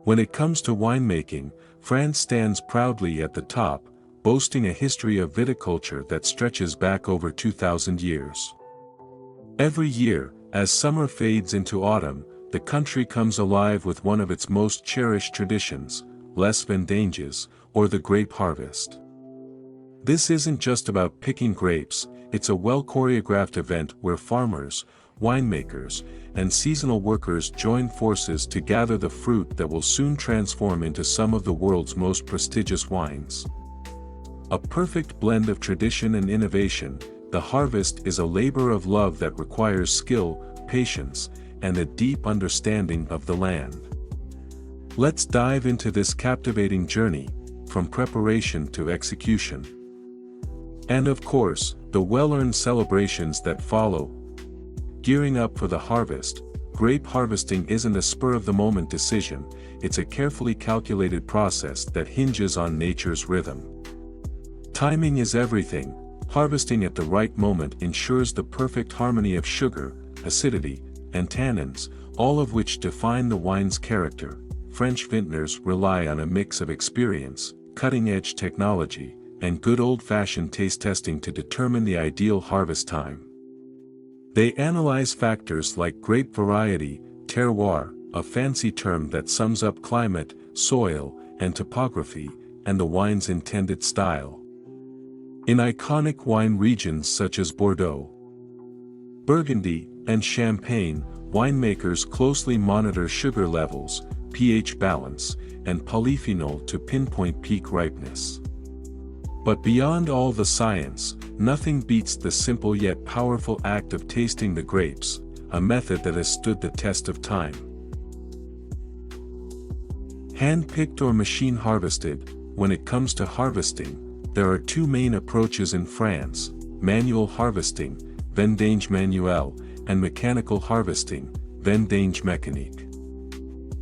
When it comes to winemaking, France stands proudly at the top, boasting a history of viticulture that stretches back over 2,000 years. Every year, as summer fades into autumn, the country comes alive with one of its most cherished traditions, les vendanges, or the grape harvest. This isn't just about picking grapes, it's a well-choreographed event where farmers, winemakers, and seasonal workers join forces to gather the fruit that will soon transform into some of the world's most prestigious wines. A perfect blend of tradition and innovation, the harvest is a labor of love that requires skill, patience, and a deep understanding of the land. Let's dive into this captivating journey, from preparation to execution. And of course, the well-earned celebrations that follow. Gearing up for the harvest, grape harvesting isn't a spur-of-the-moment decision, it's a carefully calculated process that hinges on nature's rhythm. Timing is everything. Harvesting at the right moment ensures the perfect harmony of sugar, acidity, and tannins, all of which define the wine's character. French vintners rely on a mix of experience, cutting-edge technology, and good old-fashioned taste testing to determine the ideal harvest time. They analyze factors like grape variety, terroir, a fancy term that sums up climate, soil, and topography, and the wine's intended style. In iconic wine regions such as Bordeaux, Burgundy, and Champagne, winemakers closely monitor sugar levels, pH balance, and polyphenol to pinpoint peak ripeness. But beyond all the science, nothing beats the simple yet powerful act of tasting the grapes, a method that has stood the test of time. Hand-picked or machine-harvested. When it comes to harvesting, there are two main approaches in France: manual harvesting, vendange manuelle, and mechanical harvesting, vendange mécanique.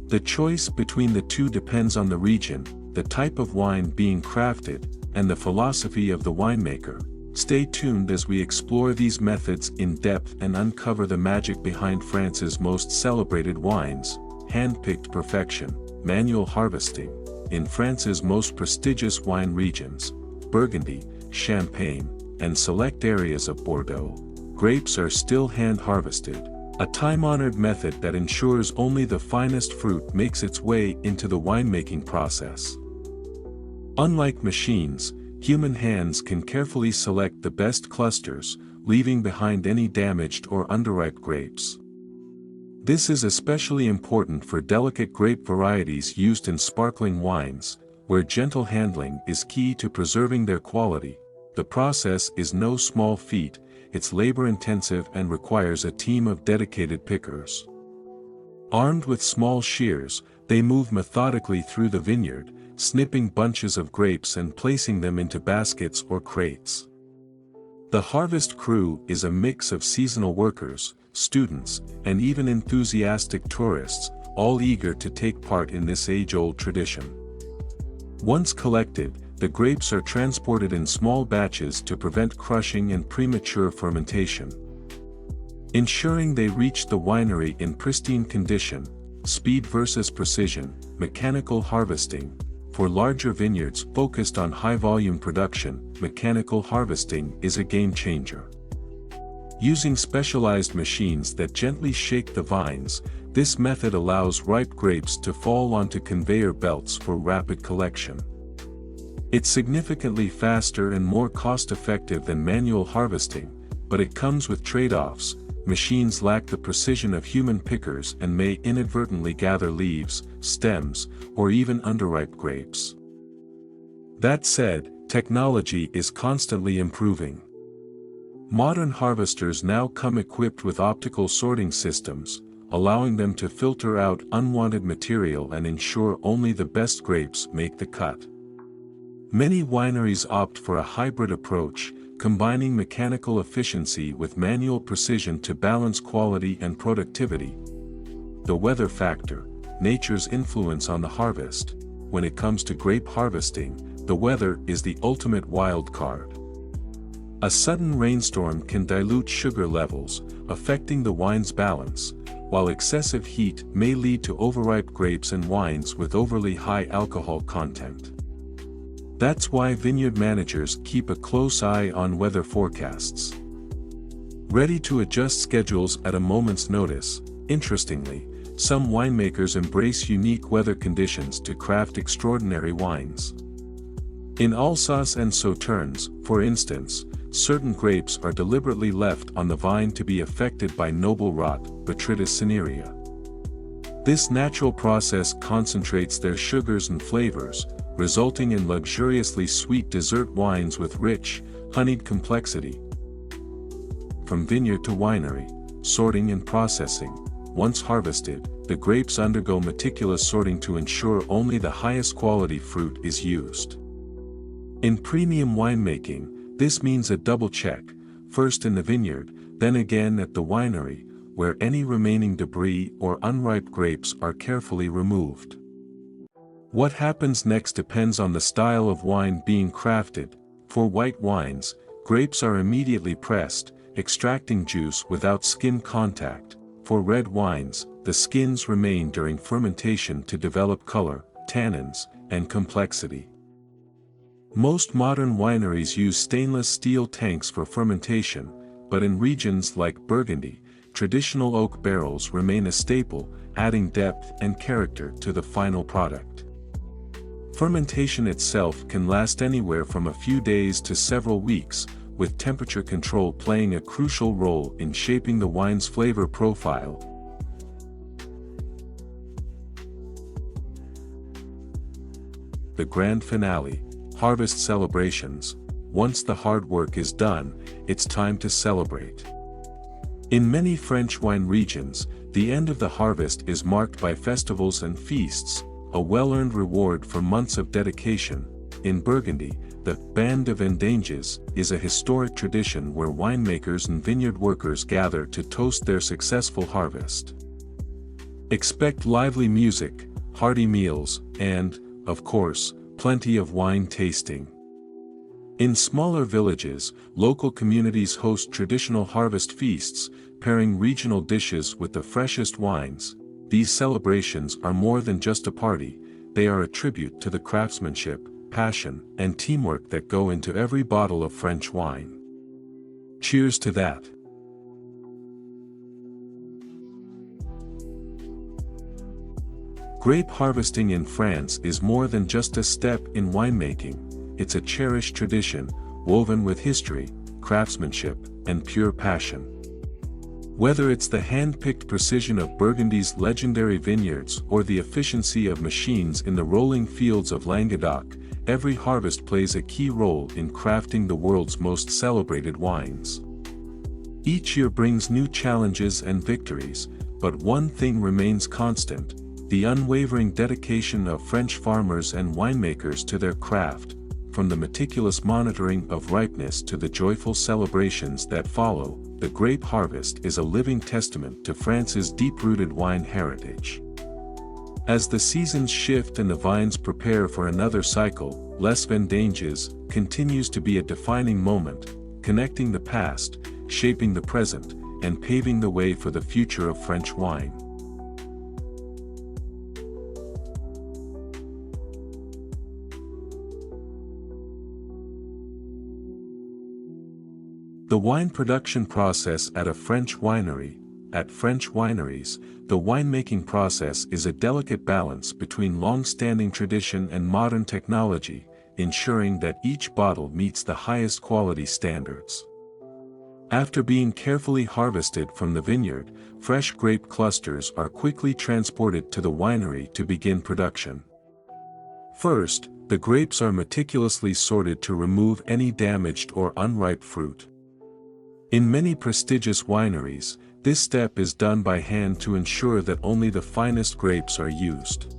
The choice between the two depends on the region, the type of wine being crafted, and the philosophy of the winemaker. Stay tuned as we explore these methods in depth and uncover the magic behind France's most celebrated wines. Hand-picked perfection, manual harvesting. In France's most prestigious wine regions, Burgundy, Champagne, and select areas of Bordeaux, grapes are still hand-harvested, a time-honored method that ensures only the finest fruit makes its way into the winemaking process. Unlike machines, human hands can carefully select the best clusters, leaving behind any damaged or underripe grapes. This is especially important for delicate grape varieties used in sparkling wines, where gentle handling is key to preserving their quality. The process is no small feat, it's labor-intensive and requires a team of dedicated pickers. Armed with small shears, they move methodically through the vineyard, snipping bunches of grapes and placing them into baskets or crates. The harvest crew is a mix of seasonal workers, students, and even enthusiastic tourists, all eager to take part in this age-old tradition. Once collected, the grapes are transported in small batches to prevent crushing and premature fermentation. Ensuring they reach the winery in pristine condition. Speed versus precision, mechanical harvesting. For larger vineyards focused on high-volume production, mechanical harvesting is a game-changer. Using specialized machines that gently shake the vines, this method allows ripe grapes to fall onto conveyor belts for rapid collection. It's significantly faster and more cost-effective than manual harvesting, but it comes with trade-offs. Machines lack the precision of human pickers and may inadvertently gather leaves, stems, or even underripe grapes. That said, technology is constantly improving. Modern harvesters now come equipped with optical sorting systems, allowing them to filter out unwanted material and ensure only the best grapes make the cut. Many wineries opt for a hybrid approach, combining mechanical efficiency with manual precision to balance quality and productivity. The weather factor, nature's influence on the harvest. When it comes to grape harvesting, the weather is the ultimate wild card. A sudden rainstorm can dilute sugar levels, affecting the wine's balance, while excessive heat may lead to overripe grapes and wines with overly high alcohol content. That's why vineyard managers keep a close eye on weather forecasts. Ready to adjust schedules at a moment's notice. Interestingly, some winemakers embrace unique weather conditions to craft extraordinary wines. In Alsace and Sauternes, for instance, certain grapes are deliberately left on the vine to be affected by noble rot, Botrytis cinerea. This natural process concentrates their sugars and flavors, resulting in luxuriously sweet dessert wines with rich, honeyed complexity. From vineyard to winery, sorting and processing. Once harvested, the grapes undergo meticulous sorting to ensure only the highest quality fruit is used. In premium winemaking, this means a double check, first in the vineyard, then again at the winery, where any remaining debris or unripe grapes are carefully removed. What happens next depends on the style of wine being crafted. For white wines, grapes are immediately pressed, extracting juice without skin contact. For red wines, the skins remain during fermentation to develop color, tannins, and complexity. Most modern wineries use stainless steel tanks for fermentation, but in regions like Burgundy, traditional oak barrels remain a staple, adding depth and character to the final product. Fermentation itself can last anywhere from a few days to several weeks, with temperature control playing a crucial role in shaping the wine's flavor profile. The grand finale, harvest celebrations. Once the hard work is done, it's time to celebrate. In many French wine regions, the end of the harvest is marked by festivals and feasts, a well-earned reward for months of dedication. In Burgundy, the Band of Vendanges is a historic tradition where winemakers and vineyard workers gather to toast their successful harvest. Expect lively music, hearty meals, and, of course, plenty of wine tasting. In smaller villages, local communities host traditional harvest feasts, pairing regional dishes with the freshest wines. These celebrations are more than just a party, they are a tribute to the craftsmanship, passion, and teamwork that go into every bottle of French wine. Cheers to that! Grape harvesting in France is more than just a step in winemaking, it's a cherished tradition, woven with history, craftsmanship, and pure passion. Whether it's the hand-picked precision of Burgundy's legendary vineyards or the efficiency of machines in the rolling fields of Languedoc, every harvest plays a key role in crafting the world's most celebrated wines. Each year brings new challenges and victories, but one thing remains constant: the unwavering dedication of French farmers and winemakers to their craft. From the meticulous monitoring of ripeness to the joyful celebrations that follow, the grape harvest is a living testament to France's deep-rooted wine heritage. As the seasons shift and the vines prepare for another cycle, Les Vendanges continues to be a defining moment, connecting the past, shaping the present, and paving the way for the future of French wine. The wine production process at a French winery. At French wineries, the winemaking process is a delicate balance between long-standing tradition and modern technology, ensuring that each bottle meets the highest quality standards. After being carefully harvested from the vineyard, fresh grape clusters are quickly transported to the winery to begin production. First, the grapes are meticulously sorted to remove any damaged or unripe fruit. In many prestigious wineries, this step is done by hand to ensure that only the finest grapes are used.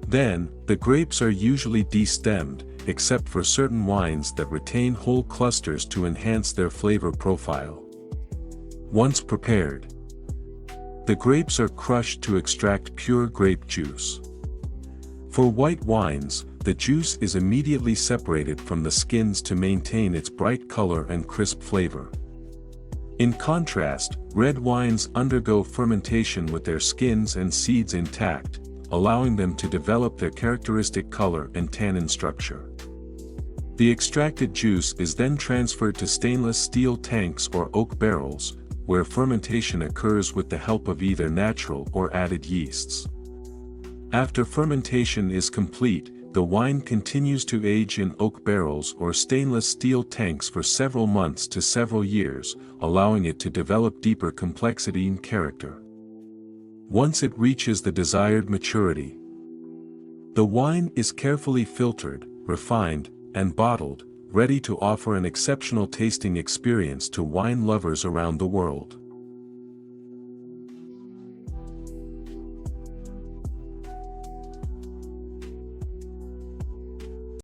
Then, the grapes are usually destemmed, except for certain wines that retain whole clusters to enhance their flavor profile. Once prepared, the grapes are crushed to extract pure grape juice. For white wines, the juice is immediately separated from the skins to maintain its bright color and crisp flavor. In contrast, red wines undergo fermentation with their skins and seeds intact, allowing them to develop their characteristic color and tannin structure. The extracted juice is then transferred to stainless steel tanks or oak barrels, where fermentation occurs with the help of either natural or added yeasts. After fermentation is complete, the wine continues to age in oak barrels or stainless steel tanks for several months to several years, allowing it to develop deeper complexity and character. Once it reaches the desired maturity, the wine is carefully filtered, refined, and bottled, ready to offer an exceptional tasting experience to wine lovers around the world.